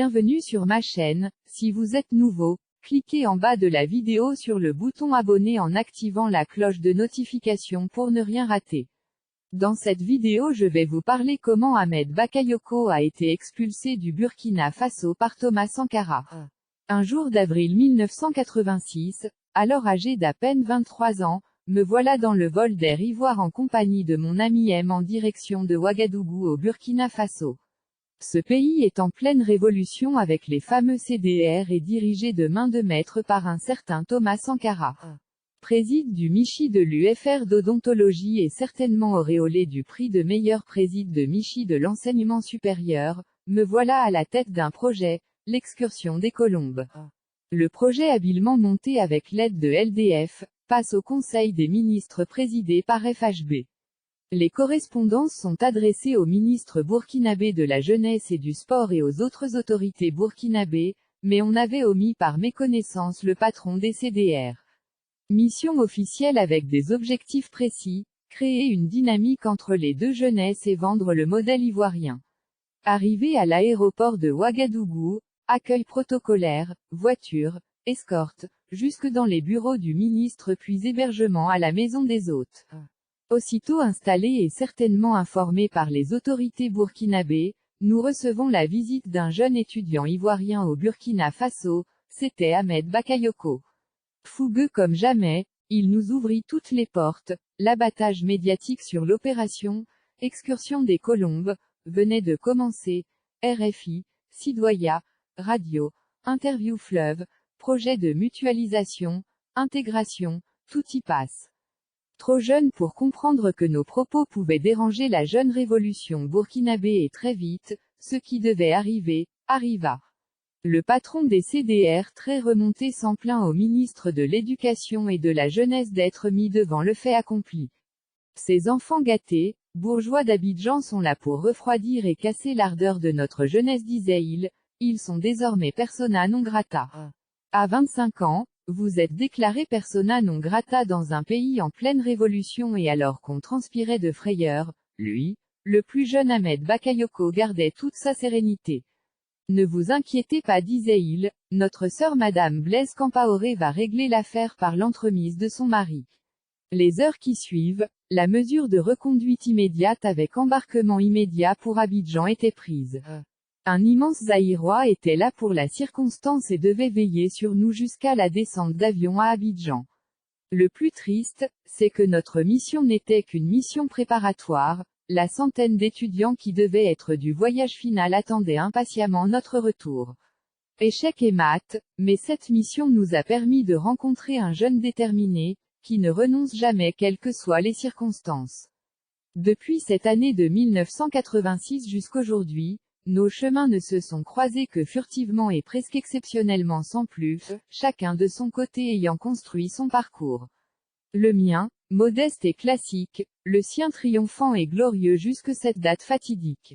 bienvenue sur ma chaîne. Si vous êtes nouveau, cliquez en bas de la vidéo sur le bouton abonner en activant la cloche de notification pour ne rien rater. Dans cette vidéo je vais vous parler comment Ahmed Bakayoko a été expulsé du Burkina Faso par Thomas Sankara. Un jour d'avril 1986, alors âgé d'à peine 23 ans, me voilà dans le vol d'Air Ivoire en compagnie de mon ami M en direction de Ouagadougou au Burkina Faso. Ce pays est en pleine révolution avec les fameux CDR et dirigé de main de maître par un certain Thomas Sankara. Préside du Michi de l'UFR d'odontologie et certainement auréolé du prix de meilleur préside de Michi de l'enseignement supérieur, me voilà à la tête d'un projet, l'excursion des Colombes. Le projet habilement monté avec l'aide de l'DF, passe au Conseil des ministres présidé par FHB. Les correspondances sont adressées au ministre burkinabé de la Jeunesse et du Sport et aux autres autorités burkinabées, mais on avait omis par méconnaissance le patron des CDR. Mission officielle avec des objectifs précis, créer une dynamique entre les deux jeunesses et vendre le modèle ivoirien. Arrivé à l'aéroport de Ouagadougou, accueil protocolaire, voiture, escorte, jusque dans les bureaux du ministre puis hébergement à la maison des hôtes. Aussitôt installés et certainement informés par les autorités burkinabées, nous recevons la visite d'un jeune étudiant ivoirien au Burkina Faso, c'était Ahmed Bakayoko. Fougueux comme jamais, il nous ouvrit toutes les portes, l'abattage médiatique sur l'opération, excursion des Colombes, venait de commencer, RFI, Sidoya, radio, interview fleuve, projet de mutualisation, intégration, tout y passe. Trop jeune pour comprendre que nos propos pouvaient déranger la jeune révolution burkinabé et très vite, ce qui devait arriver, arriva. Le patron des CDR très remonté s'en plaint au ministre de l'Éducation et de la Jeunesse d'être mis devant le fait accompli. Ces enfants gâtés, bourgeois d'Abidjan sont là pour refroidir et casser l'ardeur de notre jeunesse disait-il, ils sont désormais persona non grata. À 25 ans, vous êtes déclaré persona non grata dans un pays en pleine révolution et alors qu'on transpirait de frayeur, lui, le plus jeune Ahmed Bakayoko gardait toute sa sérénité. Ne vous inquiétez pas disait-il, notre sœur Madame Blaise Compaoré va régler l'affaire par l'entremise de son mari. Les heures qui suivent, la mesure de reconduite immédiate avec embarquement immédiat pour Abidjan était prise. Un immense Zaïrois était là pour la circonstance et devait veiller sur nous jusqu'à la descente d'avion à Abidjan. Le plus triste, c'est que notre mission n'était qu'une mission préparatoire, la centaine d'étudiants qui devaient être du voyage final attendaient impatiemment notre retour. Échec et mat, mais cette mission nous a permis de rencontrer un jeune déterminé, qui ne renonce jamais quelles que soient les circonstances. Depuis cette année de 1986 jusqu'aujourd'hui, nos chemins ne se sont croisés que furtivement et presque exceptionnellement sans plus, chacun de son côté ayant construit son parcours. Le mien, modeste et classique, le sien triomphant et glorieux jusque cette date fatidique.